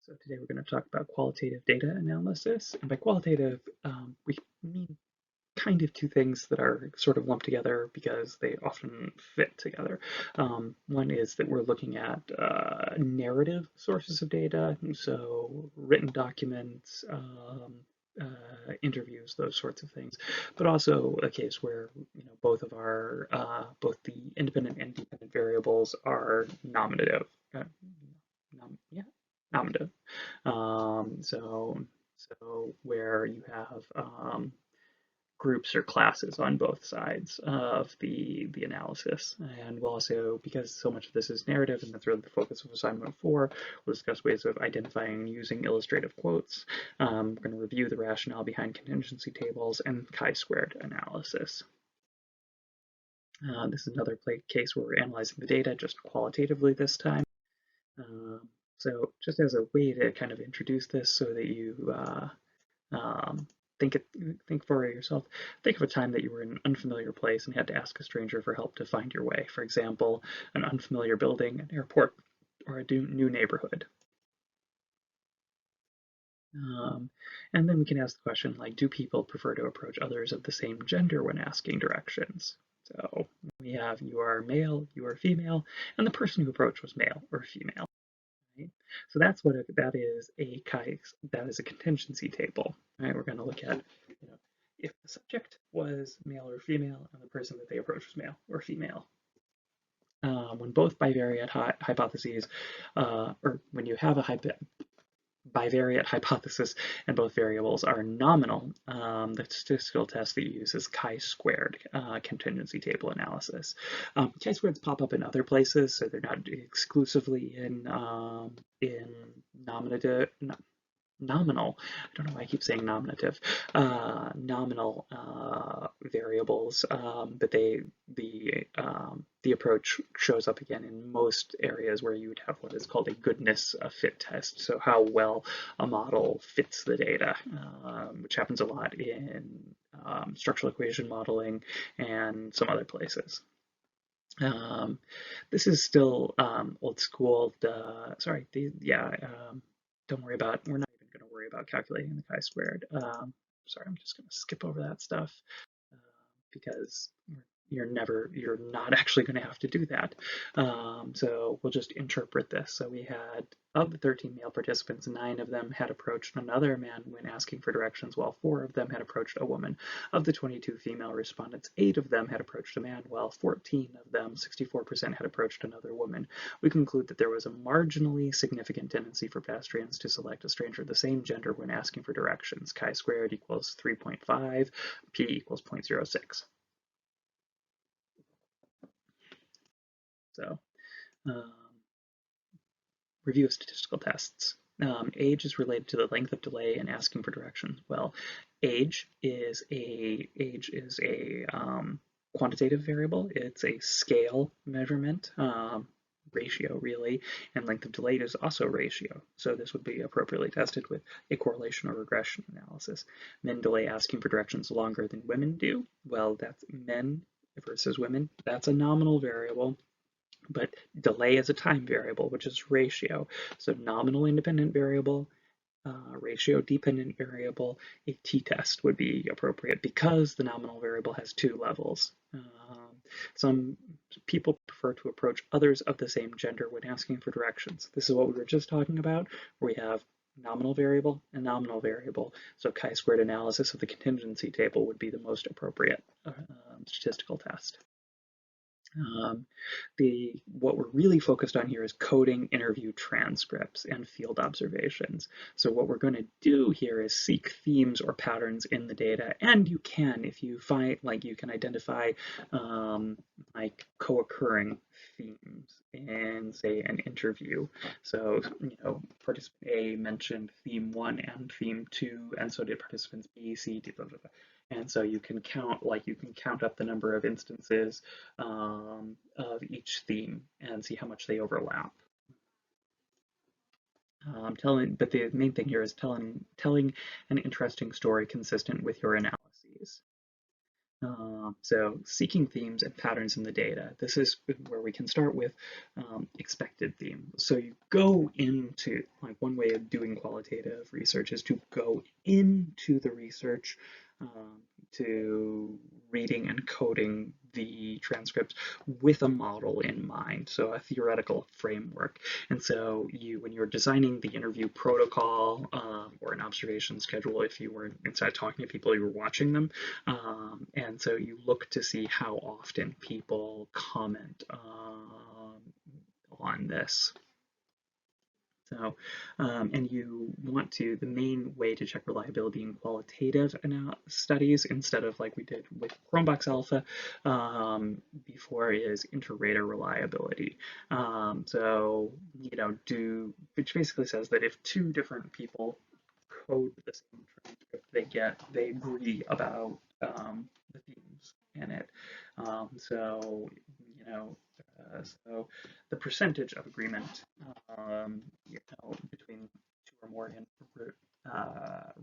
So today we're going to talk about qualitative data analysis. And by qualitative, we mean kind of two things that are sort of lumped together because they often fit together. One is that we're looking at narrative sources of data, so written documents, interviews, those sorts of things, but also a case where both of our both the independent and dependent variables are nominative. Yeah, nominative. So where you have groups or classes on both sides of the analysis. And we'll also, because so much of this is narrative, and that's really the focus of assignment 4, we'll discuss ways of identifying and using illustrative quotes. We're going to review the rationale behind contingency tables and chi-squared analysis. This is another case where we're analyzing the data just qualitatively this time. So just as a way to kind of introduce this so that you think for yourself, think of a time that you were in an unfamiliar place and had to ask a stranger for help to find your way. For example, an unfamiliar building, an airport, or a new neighborhood. And then we can ask the question like, do people prefer to approach others of the same gender when asking directions? So we have you are male, you are female, and the person who approached was male or female. Right? So that's what that is a contingency table. Right? We're going to look at if the subject was male or female and the person that they approached was male or female. When both bivariate hypotheses, or when you have a bivariate hypothesis and both variables are nominal, the statistical test that you use is chi-squared contingency table analysis. Chi-squareds pop up in other places, so they're not exclusively in nominal, I don't know why I keep saying nominative, nominal variables, but the approach shows up again in most areas where you would have what is called a goodness of fit test. So how well a model fits the data, which happens a lot in structural equation modeling and some other places. This is still old school. Sorry, don't worry about. We're not even going to worry about calculating the chi-squared. Sorry, I'm just going to skip over that stuff because you're not actually going to have to do that. So we'll just interpret this. So we had, of the 13 male participants, 9 of them had approached another man when asking for directions, while 4 of them had approached a woman. Of the 22 female respondents, 8 of them had approached a man, while 14 of them, 64%, had approached another woman. We conclude that there was a marginally significant tendency for pedestrians to select a stranger of the same gender when asking for directions. Chi-squared equals 3.5, p equals 0.06. So, review of statistical tests. Age is related to the length of delay in asking for directions. Well, age is a quantitative variable. It's a scale measurement, ratio really, and length of delay is also ratio. So this would be appropriately tested with a correlation or regression analysis. Men delay asking for directions longer than women do. Well, that's men versus women. That's a nominal variable. But delay is a time variable, which is ratio. So nominal independent variable, ratio dependent variable, a t-test would be appropriate because the nominal variable has 2 levels. Some people prefer to approach others of the same gender when asking for directions. This is what we were just talking about, where we have nominal variable and nominal variable. So chi-squared analysis of the contingency table would be the most appropriate statistical test. What we're really focused on here is coding interview transcripts and field observations. So what we're going to do here is seek themes or patterns in the data, and you can, if you find, like, you can identify like co-occurring themes in, say, an interview. So, participant A mentioned theme 1 and theme 2, and so did participants B, C, D, blah, blah, blah. And so you can count up the number of instances of each theme and see how much they overlap. But the main thing here is telling an interesting story consistent with your analyses. So seeking themes and patterns in the data. This is where we can start with expected themes. So you go into, like one way of doing qualitative research is to go into the research, um, to reading and coding the transcripts with a model in mind, so a theoretical framework. And so when you're designing the interview protocol or an observation schedule, if you were instead of talking to people, you were watching them, and so you look to see how often people comment on this. So, and you want to, the main way to check reliability in qualitative studies, instead of like we did with Chromebox Alpha before, is inter-rater reliability. So, which basically says that if two different people code the same transcript, they agree about the themes in it. So, you know, so the percentage of agreement, between two or more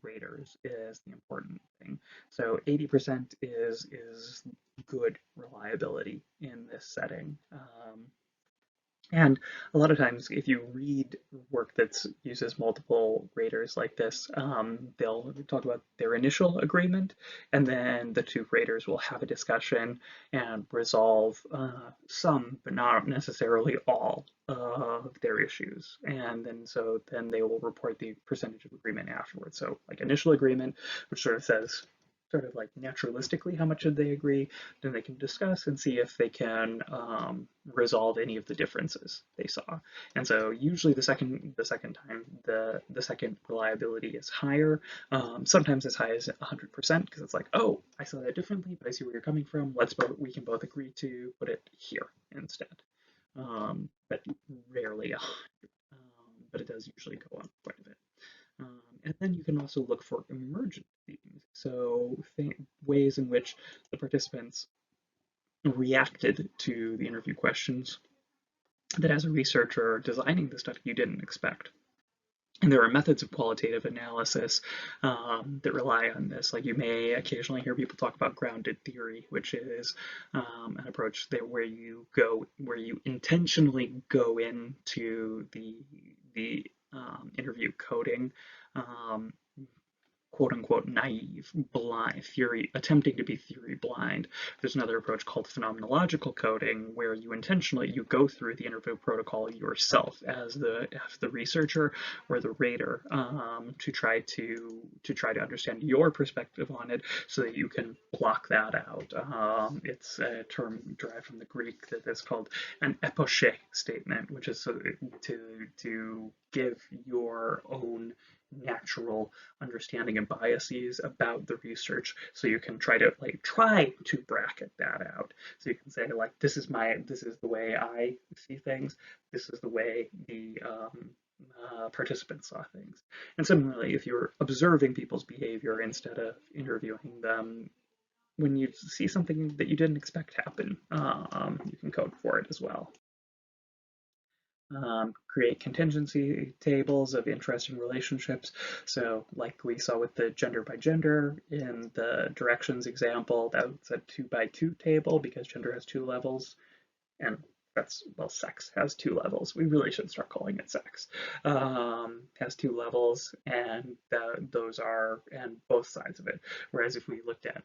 raters is the important thing. So 80% is good reliability in this setting. And a lot of times, if you read work that uses multiple raters like this, they'll talk about their initial agreement, and then the two raters will have a discussion and resolve some, but not necessarily all, of their issues. And then they will report the percentage of agreement afterwards. So, like initial agreement, which sort of says, sort of like naturalistically how much did they agree, then they can discuss and see if they can resolve any of the differences they saw. And so usually the second time, the second reliability is higher, sometimes as high as 100%, because it's like, oh, I saw that differently, but I see where you're coming from. We can both agree to put it here instead. But rarely 100, but it does usually go up quite a bit. And then you can also look for emergent themes, so ways in which the participants reacted to the interview questions that, as a researcher designing the study, you didn't expect. And there are methods of qualitative analysis that rely on this. Like, you may occasionally hear people talk about grounded theory, which is an approach where you intentionally go into the interview coding, um, quote unquote naive, blind theory, attempting to be theory blind. There's another approach called phenomenological coding, where you go through the interview protocol yourself as the researcher or the rater, to try to understand your perspective on it, so that you can block that out. It's a term derived from the Greek that is called an epoché statement, which is to give your own natural understanding and biases about the research, so you can try to bracket that out. So you can say, like, this is the way I see things, this is the way the participants saw things. And similarly, if you're observing people's behavior instead of interviewing them, when you see something that you didn't expect happen, you can code for it as well. Create contingency tables of interesting relationships. So, like we saw with the gender by gender in the directions example, that's a 2 by 2 table because gender has 2 levels, and sex has 2 levels. We really should start calling it sex. Has 2 levels, and those are, and both sides of it. Whereas if we looked at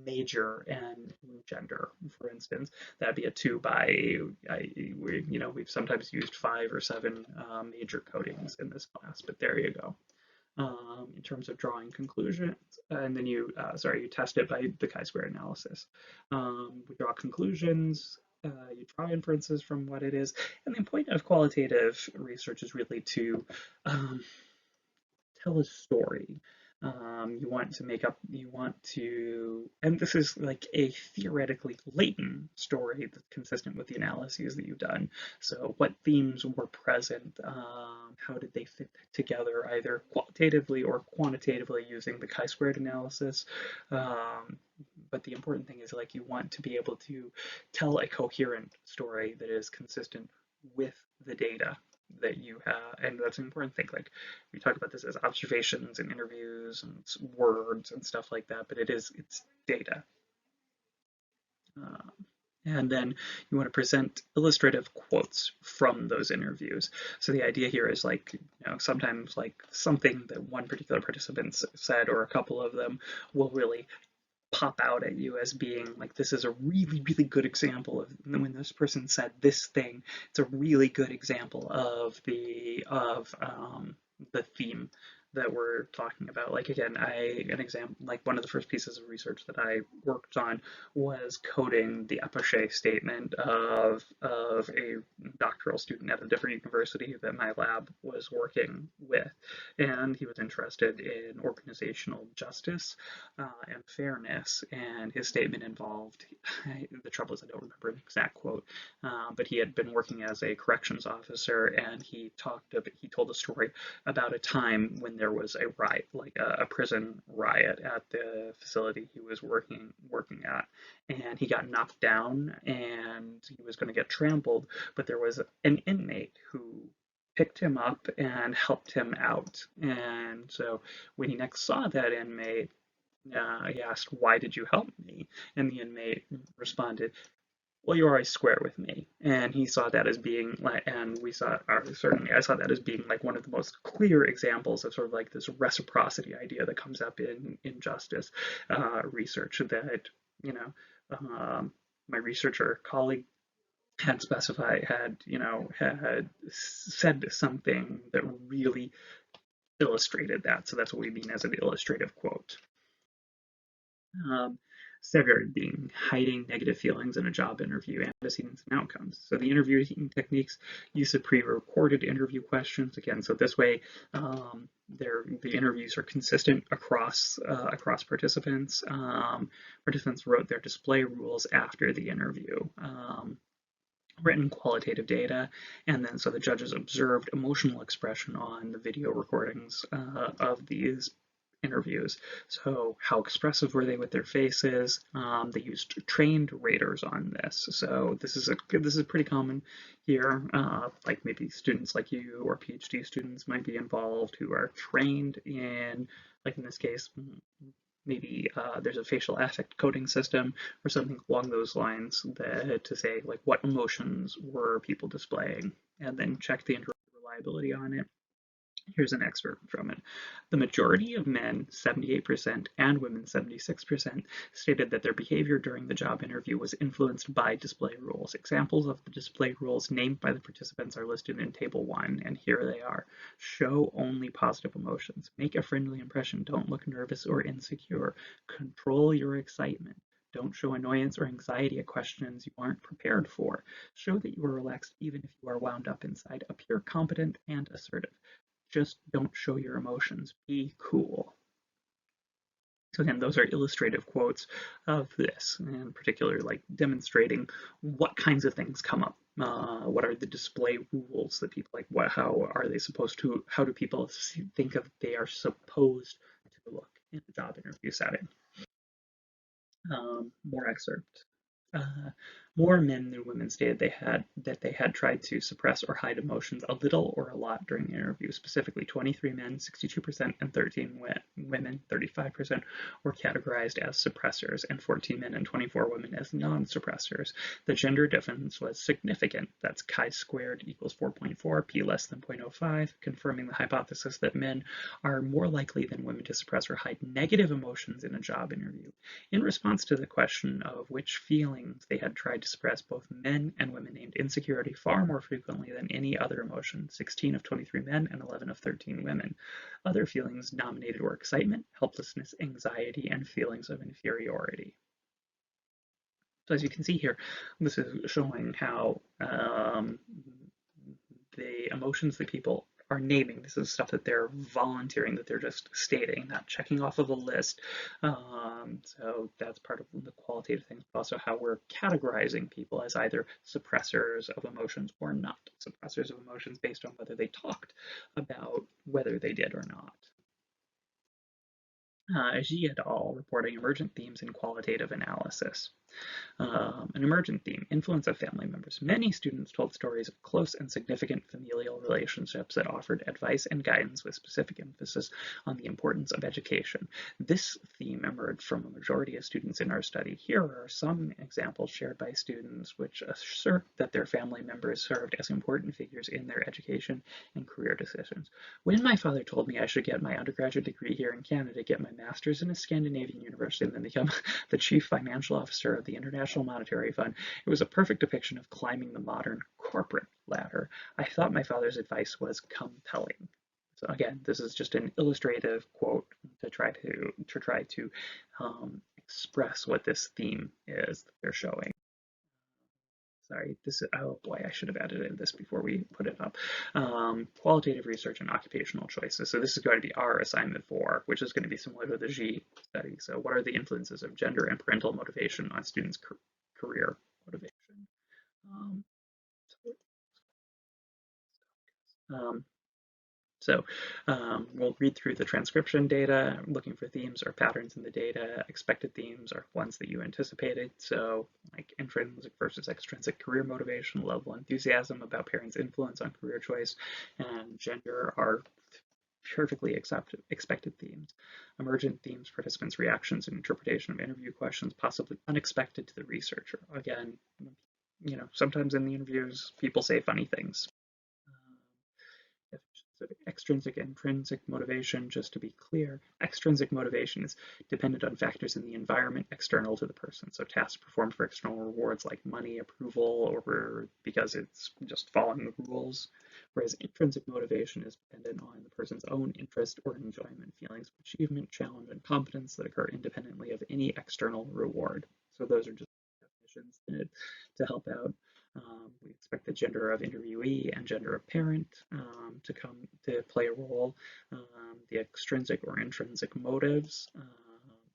major and gender, for instance, that'd be a 2 by. We've sometimes used 5 or 7 major codings in this class, but there you go. In terms of drawing conclusions, and then you test it by the chi-square analysis. We draw conclusions, you draw inferences from what it is, and the point of qualitative research is really to tell a story. And this is like a theoretically latent story that's consistent with the analyses that you've done. So, what themes were present? How did they fit together, either qualitatively or quantitatively, using the chi-squared analysis? But the important thing is, like, you want to be able to tell a coherent story that is consistent with the data. that you have, and that's an important thing. Like we talk about this as observations and interviews and words and stuff like that, but it's data. Uh, and then you want to present illustrative quotes from those interviews. So the idea here is like, sometimes like something that one particular participant said or a couple of them will really pop out at you as being like, this is a really, really good example of when this person said this thing. It's a really good example of the theme that we're talking about. Like again, an example, like one of the first pieces of research that I worked on was coding the approche statement of a doctoral student at a different university that my lab was working with, and he was interested in organizational justice and fairness. And his statement involved, the trouble is I don't remember an exact quote, but he had been working as a corrections officer, and he told a story about a time when there was a riot, like a prison riot at the facility he was working at, and he got knocked down and he was going to get trampled, but there was an inmate who picked him up and helped him out. And so when he next saw that inmate, he asked, "Why did you help me?" And the inmate responded, "Well, you're always square with me." And he saw that as being like, and we saw, or certainly I saw that as being like one of the most clear examples of sort of like this reciprocity idea that comes up in justice research that, you know, my researcher colleague had said something that really illustrated that. So that's what we mean as an illustrative quote. Um, Severed being hiding negative feelings in a job interview, antecedents and outcomes. So the interviewing techniques, use of pre-recorded interview questions. Again, so this way, the interviews are consistent across participants. Participants wrote their display rules after the interview. Written qualitative data, and then so the judges observed emotional expression on the video recordings of these interviews. So how expressive were they with their faces? They used trained raters on this. So this is pretty common here. Like maybe students like you or PhD students might be involved who are trained in, like in this case, maybe there's a facial affect coding system or something along those lines that to say like what emotions were people displaying, and then check the reliability on it. Here's an excerpt from it. The majority of men, 78%, and women, 76%, stated that their behavior during the job interview was influenced by display rules. Examples of the display rules named by the participants are listed in Table 1, and here they are. Show only positive emotions. Make a friendly impression. Don't look nervous or insecure. Control your excitement. Don't show annoyance or anxiety at questions you aren't prepared for. Show that you are relaxed even if you are wound up inside. Appear competent and assertive. Just don't show your emotions. Be cool. So again, those are illustrative quotes of this, in particular, like demonstrating what kinds of things come up. What are the display rules that people like? How are they supposed to? How do people think of they are supposed to look in a job interview setting? More excerpt. Uh, More men than women stated they had tried to suppress or hide emotions a little or a lot during the interview. Specifically, 23 men, 62%, and 13 women, 35%, were categorized as suppressors, and 14 men and 24 women as non-suppressors. The gender difference was significant. That's chi-squared equals 4.4, p less than 0.05, confirming the hypothesis that men are more likely than women to suppress or hide negative emotions in a job interview. In response to the question of which feelings they had tried to suppress, both men and women named insecurity far more frequently than any other emotion, 16 of 23 men and 11 of 13 women. Other feelings dominated were excitement, helplessness, anxiety, and feelings of inferiority. So as you can see here, this is showing how the emotions that people are naming. This is stuff that they're volunteering, that they're just stating, not checking off of a list. So that's part of the qualitative things, but also how we're categorizing people as either suppressors of emotions or not suppressors of emotions based on whether they talked about whether they did or not. Xi et al. Reporting emergent themes in qualitative analysis. An emergent theme, influence of family members. Many students told stories of close and significant familial relationships that offered advice and guidance with specific emphasis on the importance of education. This theme emerged from a majority of students in our study. Here are some examples shared by students which assert that their family members served as important figures in their education and career decisions. When my father told me I should get my undergraduate degree here in Canada, get my master's in a Scandinavian university, and then become the chief financial officer of the International Monetary Fund, it was a perfect depiction of climbing the modern corporate ladder. I thought my father's advice was compelling. So again, this is just an illustrative quote to try to express what this theme is that they're showing. Sorry, this is, oh boy, I should have edited this before we put it up. Qualitative research and occupational choices. So this is going to be our assignment 4, which is going to be similar to the G study. So what are the influences of gender and parental motivation on students' career motivation? Um, um, So we'll read through the transcription data, looking for themes or patterns in the data. Expected themes are ones that you anticipated. So like intrinsic versus extrinsic career motivation, level of enthusiasm about parents' influence on career choice, and gender are perfectly expected themes. Emergent themes, participants' reactions and interpretation of interview questions, possibly unexpected to the researcher. Again, sometimes in the interviews, people say funny things. So extrinsic and intrinsic motivation, just to be clear, extrinsic motivation is dependent on factors in the environment external to the person. So tasks performed for external rewards like money, approval, or because it's just following the rules. Whereas intrinsic motivation is dependent on the person's own interest or enjoyment, feelings of achievement, challenge, and competence that occur independently of any external reward. So those are just definitions to help out. We expect the gender of interviewee and gender of parent to come to play a role. The extrinsic or intrinsic motives,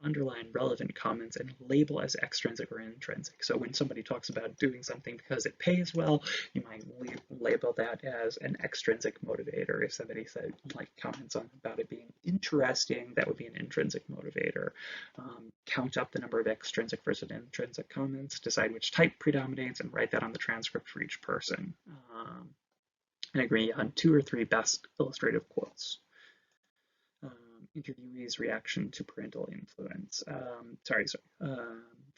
underline relevant comments and label as extrinsic or intrinsic. So when somebody talks about doing something because it pays well, you might label that as an extrinsic motivator. If somebody said like comments on about it being interesting, that would be an intrinsic motivator. Count up the number of extrinsic versus intrinsic comments, decide which type predominates, and write that on the transcript for each person. And agree on 2 or 3 best illustrative quotes. Interviewee's reaction to parental influence.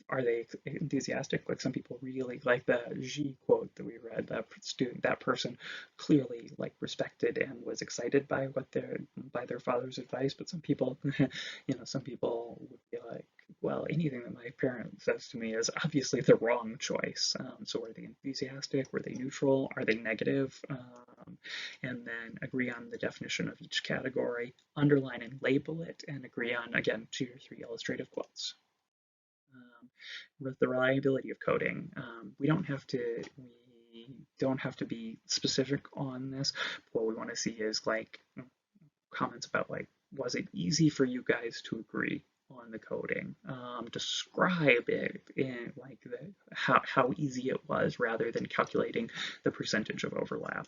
Are they enthusiastic? Like some people really like the G quote that we read. That person clearly like respected and was excited by their father's advice. But some people, some people would be like, well, anything that my parent says to me is obviously the wrong choice. So are they enthusiastic? Were they neutral? Are they negative? And then agree on the definition of each category, underline and label it, and agree on, again, 2 or 3 illustrative quotes. With the reliability of coding, we don't have to be specific on this. What we want to see is like comments about like, was it easy for you guys to agree on the coding? Describe it in like how easy it was rather than calculating the percentage of overlap.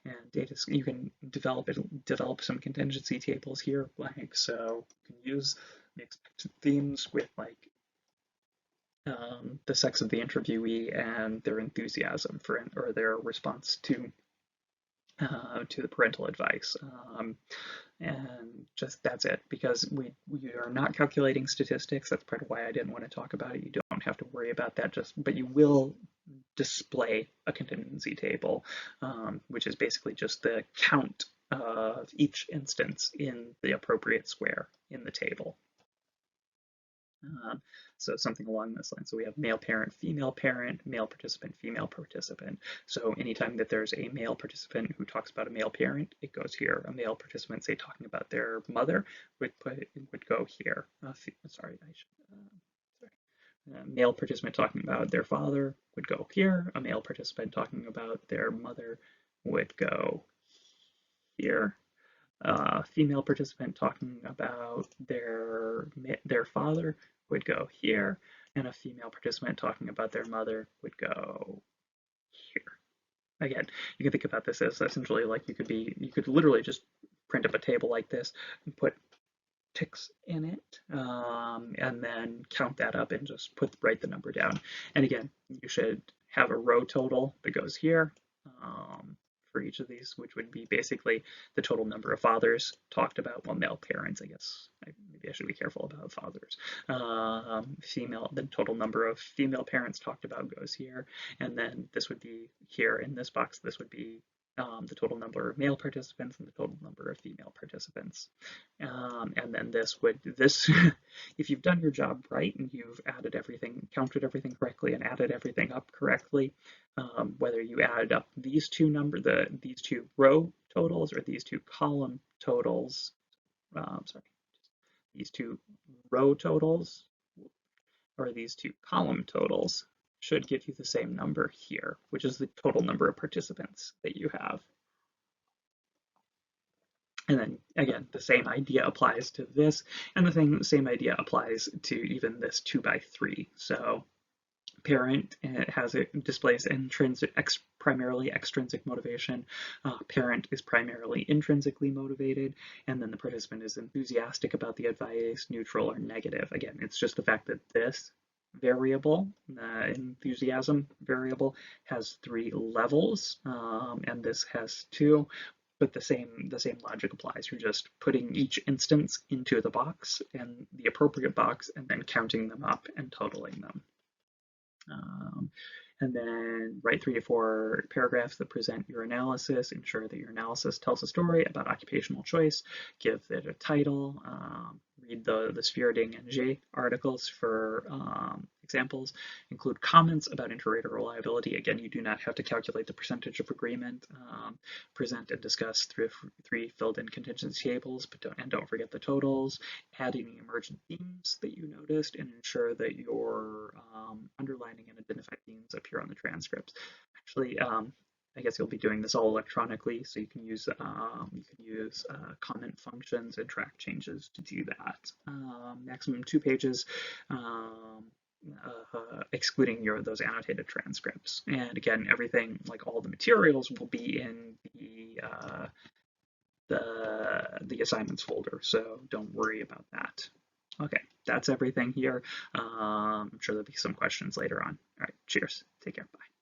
And data, you can develop some contingency tables here, like so you can use the expected themes with like the sex of the interviewee and their enthusiasm for or their response to the parental advice. And just that's it, because we are not calculating statistics. That's part of why I didn't want to talk about it. You don't have to worry about that, but you will display a contingency table, which is basically just the count of each instance in the appropriate square in the table. So something along this line. So we have male parent, male participant, female participant. So anytime that there's a male participant who talks about a male parent, it goes here. A male participant, say, talking about their mother, would go here. Sorry, I should. A male participant talking about their father would go here. A male participant talking about their mother would go here. Female participant talking about their father would go here, and a female participant talking about their mother would go here. Again, you can think about this as essentially like you could literally just print up a table like this and put ticks in it, and then count that up and just write the number down. And again, you should have a row total that goes here for each of these, which would be basically the total number of fathers talked about. Well, male parents, I guess. Maybe I should be careful about fathers. The total number of female parents talked about goes here, and then this would be here in this box. This would be the total number of male participants and the total number of female participants. And then if you've done your job right and you've added everything, counted everything correctly and added everything up correctly, whether you added up these these two row totals or these two column totals, sorry, these two row totals or these two column totals should give you the same number here, which is the total number of participants that you have. And then again, the same idea applies to this, and the same idea applies to even this 2 by 3. So parent displays primarily extrinsic motivation. Parent is primarily intrinsically motivated, and then the participant is enthusiastic about the advice, neutral, or negative. Again, it's just the fact that this variable, enthusiasm variable, has 3 levels, and this has 2. But the same logic applies. You're just putting each instance into the box and the appropriate box, and then counting them up and totaling them. And then write 3 to 4 paragraphs that present your analysis. Ensure that your analysis tells a story about occupational choice. Give it a title. Read the Svierding and J articles for examples. Include comments about inter-rater reliability. Again, you do not have to calculate the percentage of agreement. Present and discuss 3 filled-in contingency tables, but don't forget the totals. Add any emergent themes that you noticed, and ensure that your underlining and identified themes appear on the transcripts. Actually, I guess you'll be doing this all electronically, so you can use comment functions and track changes to do that. Maximum 2 pages, excluding those annotated transcripts. And again, everything, like all the materials, will be in the assignments folder, so don't worry about that. Okay, that's everything here. I'm sure there'll be some questions later on. All right, cheers. Take care. Bye.